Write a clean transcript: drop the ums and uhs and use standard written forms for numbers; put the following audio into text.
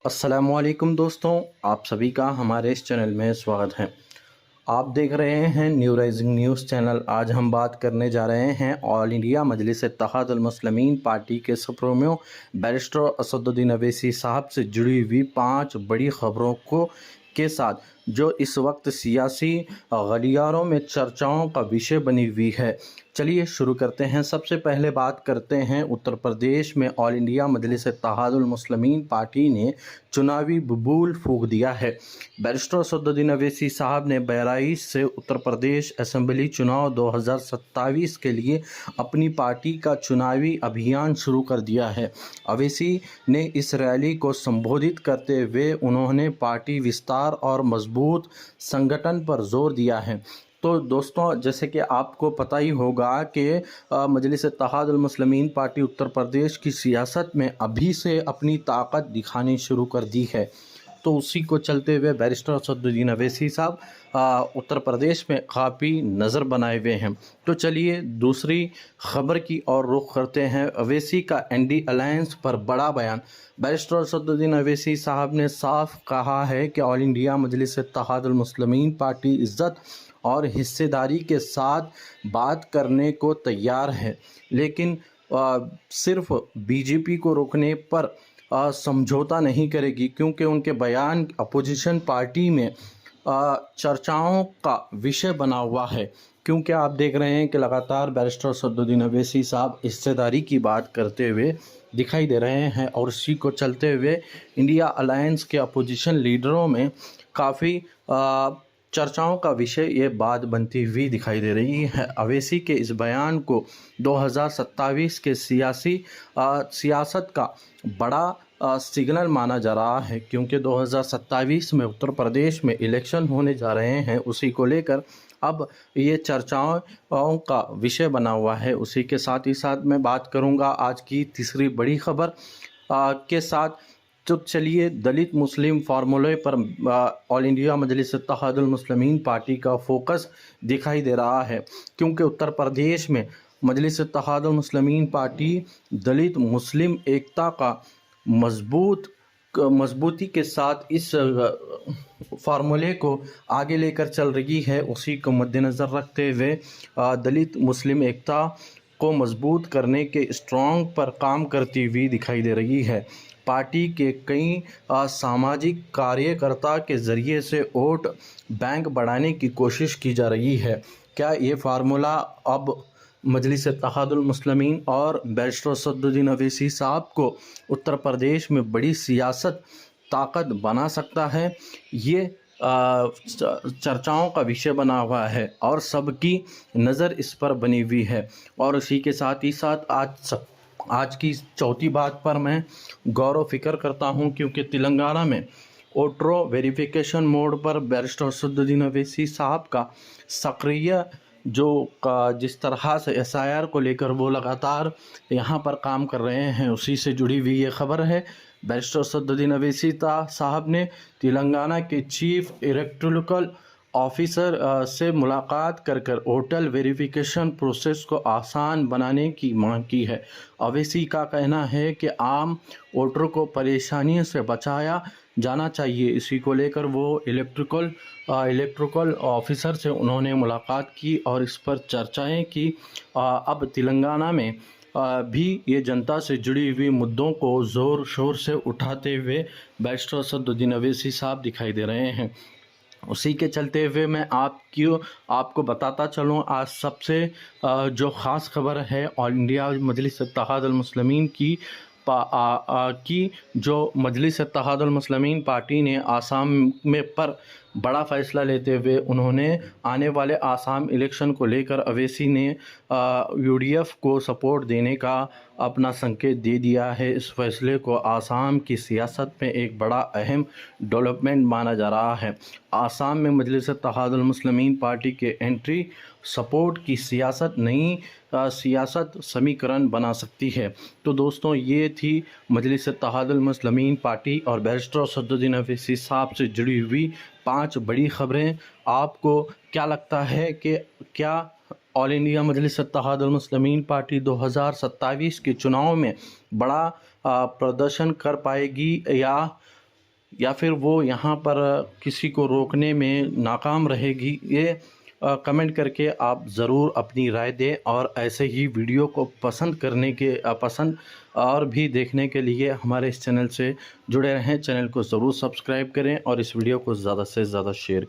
अस्सलामुअलैकुम दोस्तों, आप सभी का हमारे इस चैनल में स्वागत है। आप देख रहे हैं न्यू राइजिंग न्यूज़ चैनल। आज हम बात करने जा रहे हैं ऑल इंडिया मजलिस-ए-इत्तेहादुल मुस्लिमीन पार्टी के सुप्रीमो बैरिस्टर असदुद्दीन अवैसी साहब से जुड़ी हुई 5 बड़ी खबरों को के साथ, जो इस वक्त सियासी गलियारों में चर्चाओं का विषय बनी हुई है। चलिए शुरू करते हैं। सबसे पहले बात करते हैं उत्तर प्रदेश में ऑल इंडिया मजलिस-ए-इत्तेहादुल मुस्लिमीन पार्टी ने चुनावी बबूल फूंक दिया है। बैरिस्टर असदुद्दीन अवैसी साहब ने बहराइच से उत्तर प्रदेश असेंबली चुनाव 2027 के लिए अपनी पार्टी का चुनावी अभियान शुरू कर दिया है। अवैसी ने इस रैली को संबोधित करते हुए उन्होंने पार्टी विस्तार और मजबूत संगठन पर जोर दिया है। तो दोस्तों, जैसे कि आपको पता ही होगा कि मजलिस-ए-इत्तेहादुल मुस्लिमीन पार्टी उत्तर प्रदेश की सियासत में अभी से अपनी ताकत दिखानी शुरू कर दी है। तो उसी को चलते हुए बैरिस्टर असदुद्दीन अवैसी साहब उत्तर प्रदेश में काफ़ी नज़र बनाए हुए हैं। तो चलिए दूसरी खबर की ओर रुख करते हैं। अवैसी का एनडी अलायंस पर बड़ा बयान। बैरिस्टर असदुद्दीन अवैसी साहब ने साफ कहा है कि ऑल इंडिया मजलिस-ए-इत्तेहादुल मुस्लिमीन पार्टी इज़्ज़त और हिस्सेदारी के साथ बात करने को तैयार है, लेकिन सिर्फ बीजेपी को रोकने पर समझौता नहीं करेगी, क्योंकि उनके बयान अपोजिशन पार्टी में चर्चाओं का विषय बना हुआ है। क्योंकि आप देख रहे हैं कि लगातार बैरिस्टर असदुद्दीन अवैसी साहब हिस्सेदारी की बात करते हुए दिखाई दे रहे हैं, और इसी को चलते हुए इंडिया अलायंस के अपोजिशन लीडरों में काफ़ी चर्चाओं का विषय ये बात बनती हुई दिखाई दे रही है। अवैसी के इस बयान को 2027 के सियासत का बड़ा सिग्नल माना जा रहा है, क्योंकि 2027 में उत्तर प्रदेश में इलेक्शन होने जा रहे हैं। उसी को लेकर अब ये चर्चाओं का विषय बना हुआ है। उसी के साथ ही साथ मैं बात करूंगा आज की तीसरी बड़ी खबर के साथ। तो चलिए, दलित मुस्लिम फार्मूले पर ऑल इंडिया मजलिस-ए-इत्तेहादुल मुस्लिमीन पार्टी का फोकस दिखाई दे रहा है, क्योंकि उत्तर प्रदेश में मजलिस-ए-इत्तेहादुल मुस्लिमीन पार्टी दलित मुस्लिम एकता का मजबूती के साथ इस फार्मूले को आगे लेकर चल रही है। उसी को मद्देनज़र रखते हुए दलित मुस्लिम एकता को मजबूत करने के स्ट्रॉन्ग पर काम करती हुई दिखाई दे रही है। पार्टी के कई सामाजिक कार्यकर्ता के ज़रिए से वोट बैंक बढ़ाने की कोशिश की जा रही है। क्या ये फार्मूला अब मजलिस-ए-इत्तेहादुल मुस्लिमीन और बैरिस्टर असदुद्दीन अवैसी साहब को उत्तर प्रदेश में बड़ी सियासत ताकत बना सकता है? ये चर्चाओं का विषय बना हुआ है और सबकी नज़र इस पर बनी हुई है। और इसी के साथ ही साथ आज की चौथी बात पर मैं गौर फिक्र करता हूं, क्योंकि तेलंगाना में वोटर वेरिफिकेशन मोड पर बैरिस्टर असदुद्दीन अवैसी साहब का सक्रिय जिस तरह से एसआईआर को लेकर वो लगातार यहाँ पर काम कर रहे हैं, उसी से जुड़ी हुई ये खबर है। बैरिस्टर असदुद्दीन अवैसी साहब ने तेलंगाना के चीफ इलेक्टोरल ऑफिसर से मुलाकात कर वोटर वेरिफिकेशन प्रोसेस को आसान बनाने की मांग की है। अवैसी का कहना है कि आम वोटर को परेशानियों से बचाया जाना चाहिए। इसी को लेकर वो इलेक्ट्रिकल ऑफिसर से उन्होंने मुलाकात की और इस पर चर्चाएं की। अब तेलंगाना में भी ये जनता से जुड़ी हुई मुद्दों को ज़ोर शोर से उठाते हुए बैरिस्टर असदुद्दीन अवैसी साहब दिखाई दे रहे हैं। उसी के चलते हुए मैं आपको बताता चलूँ, आज सबसे जो ख़ास खबर है ऑल इंडिया मजलिस-ए-इत्तेहादुल मुस्लिमीन की जो मजलिस-ए-इत्तेहादुल मुस्लिमीन पार्टी ने आसाम में पर बड़ा फ़ैसला लेते हुए उन्होंने आने वाले आसाम इलेक्शन को लेकर अवैसी ने यूडीएफ को सपोर्ट देने का अपना संकेत दे दिया है। इस फैसले को आसाम की सियासत में एक बड़ा अहम डेवलपमेंट माना जा रहा है। आसाम में मजलिस-ए-इत्तेहादुल मुस्लिमीन पार्टी के एंट्री सपोर्ट की सियासत नई सियासत समीकरण बना सकती है। तो दोस्तों, ये थी मजलिस-ए-इत्तेहादुल मुस्लिमीन पार्टी और बैरिस्टर असदुद्दीन अवैसी साहब से जुड़ी हुई 5 बड़ी खबरें। आपको क्या लगता है कि क्या ऑल इंडिया मजलिस-ए-इत्तेहादुल मुस्लिमीन पार्टी 2027 के चुनाव में बड़ा प्रदर्शन कर पाएगी, या या फिर वो यहाँ पर किसी को रोकने में नाकाम रहेगी, ये कमेंट करके आप ज़रूर अपनी राय दें। और ऐसे ही वीडियो को पसंद और भी देखने के लिए हमारे इस चैनल से जुड़े रहें। चैनल को ज़रूर सब्सक्राइब करें और इस वीडियो को ज़्यादा से ज़्यादा शेयर